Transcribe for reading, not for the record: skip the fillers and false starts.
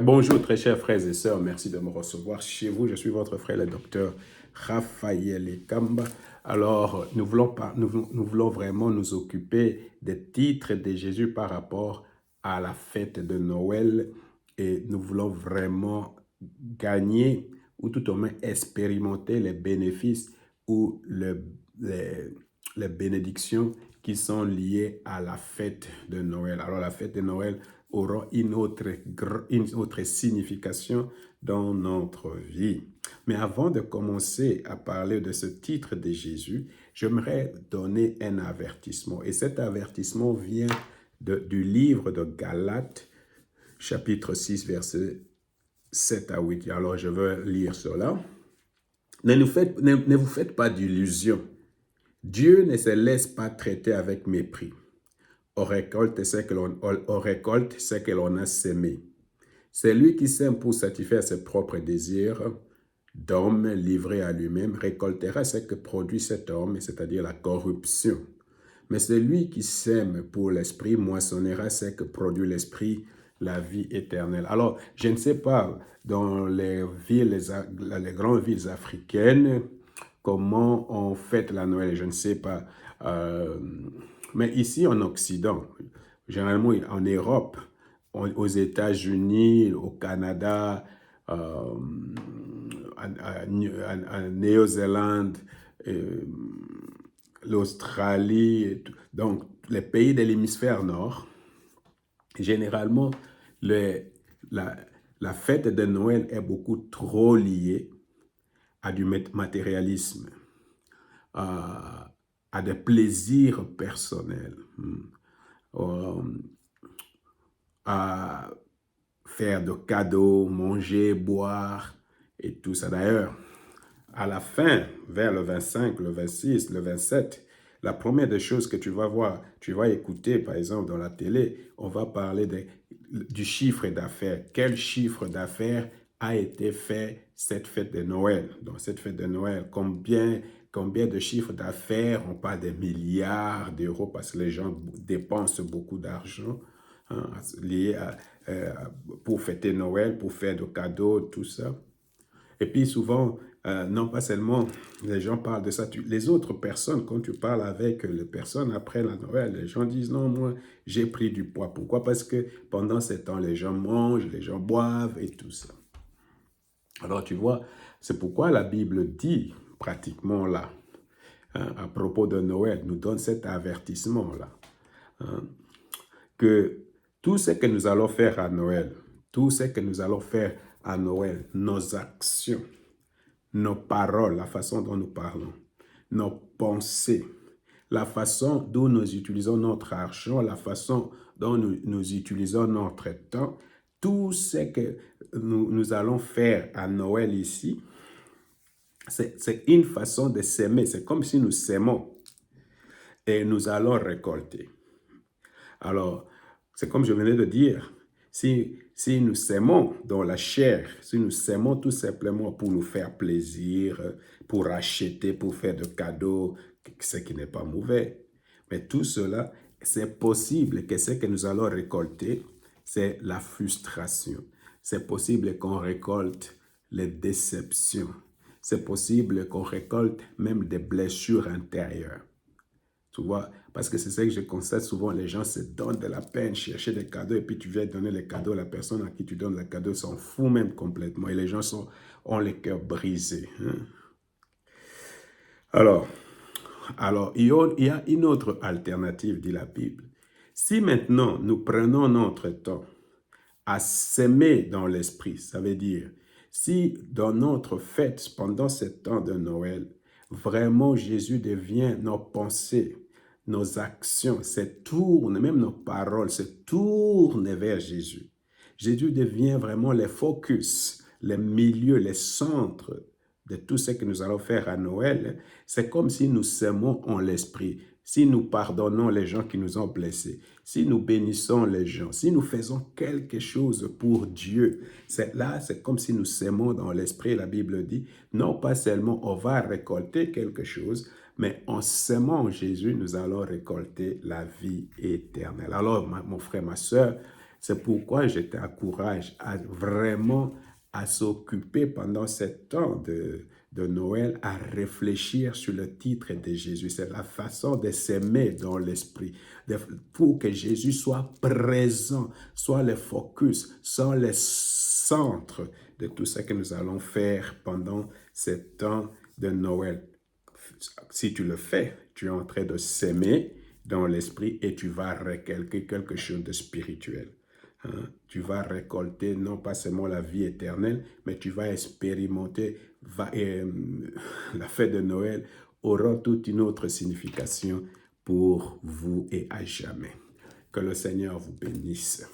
Bonjour, très chers frères et sœurs. Merci de me recevoir chez vous. Je suis votre frère, le docteur Raphaël Ekamba. Alors, nous voulons vraiment nous occuper des titres de Jésus par rapport à la fête de Noël et nous voulons vraiment gagner ou tout au moins expérimenter les bénéfices ou les bénédictions qui sont liées à la fête de Noël. Alors, la fête de Noël aura une autre signification dans notre vie. Mais avant de commencer à parler de ce titre de Jésus, j'aimerais donner un avertissement. Et cet avertissement vient du livre de Galates, chapitre 6, versets 7 à 8. Alors, je vais lire cela. Ne vous faites pas d'illusions. Dieu ne se laisse pas traiter avec mépris. On récolte ce que l'on a sémé. C'est lui qui sème pour satisfaire ses propres désirs d'homme livré à lui-même récoltera ce que produit cet homme, c'est-à-dire la corruption. Mais celui qui sème pour l'esprit moissonnera ce que produit l'esprit, la vie éternelle. Alors, je ne sais pas, dans les grandes villes africaines, comment on fête la Noël, je ne sais pas. Mais ici en Occident, généralement en Europe, aux États-Unis, au Canada, en Nouvelle-Zélande, l'Australie, donc les pays de l'hémisphère nord, généralement, la fête de Noël est beaucoup trop liée à du matérialisme, à des plaisirs personnels, à faire de cadeaux, manger, boire et tout ça. D'ailleurs, à la fin, vers le 25, le 26, le 27, la première des choses que tu vas voir, tu vas écouter, par exemple, dans la télé, on va parler du chiffre d'affaires. Quel chiffre d'affaires a été fait cette fête de Noël? Donc, cette fête de Noël, combien de chiffres d'affaires? On parle des milliards d'euros parce que les gens dépensent beaucoup d'argent lié pour fêter Noël, pour faire de cadeaux, tout ça. Et puis souvent, non pas seulement les gens parlent de ça, les autres personnes, quand tu parles avec les personnes après la Noël, les gens disent non, moi j'ai pris du poids. Pourquoi? Parce que pendant ce temps, les gens mangent, les gens boivent et tout ça. Alors tu vois, c'est pourquoi la Bible dit pratiquement là, à propos de Noël, nous donne cet avertissement là, que tout ce que nous allons faire à Noël, tout ce que nous allons faire à Noël, nos actions, nos paroles, la façon dont nous parlons, nos pensées, la façon dont nous utilisons notre argent, la façon dont nous utilisons notre temps, tout ce que nous allons faire à Noël ici, c'est une façon de s'aimer. C'est comme si nous s'aimons et nous allons récolter. Alors, c'est comme je venais de dire, si nous s'aimons dans la chair, si nous s'aimons tout simplement pour nous faire plaisir, pour acheter, pour faire de cadeaux, ce qui n'est pas mauvais, mais tout cela, c'est possible que ce que nous allons récolter, c'est la frustration. C'est possible qu'on récolte les déceptions. C'est possible qu'on récolte même des blessures intérieures. Tu vois, parce que c'est ça que je constate souvent, les gens se donnent de la peine, chercher des cadeaux, et puis tu viens donner les cadeaux, la personne à qui tu donnes les cadeaux s'en fout même complètement, et les gens ont les cœurs brisés. Alors, il y a une autre alternative, dit la Bible. Si maintenant nous prenons notre temps à s'aimer dans l'esprit, ça veut dire, si dans notre fête, pendant ce temps de Noël, vraiment Jésus devient nos pensées, nos actions, se tournent, même nos paroles se tournent vers Jésus. Jésus devient vraiment le focus, le milieu, le centre de tout ce que nous allons faire à Noël. C'est comme si nous s'aimons en l'esprit, si nous pardonnons les gens qui nous ont blessés, si nous bénissons les gens, si nous faisons quelque chose pour Dieu. C'est comme si nous s'aimons dans l'esprit. La Bible dit, non pas seulement on va récolter quelque chose, mais en s'aimant Jésus, nous allons récolter la vie éternelle. Alors, mon frère, ma soeur, C'est pourquoi je t'encourage à vraiment à s'occuper pendant ce temps de Noël, à réfléchir sur le titre de Jésus. C'est la façon de s'aimer dans l'esprit, pour que Jésus soit présent, soit le focus, soit le centre de tout ce que nous allons faire pendant ce temps de Noël. Si tu le fais, tu es en train de s'aimer dans l'esprit et tu vas récolter quelque chose de spirituel. Tu vas récolter non pas seulement la vie éternelle, mais tu vas expérimenter la fête de Noël aura toute une autre signification pour vous et à jamais. Que le Seigneur vous bénisse.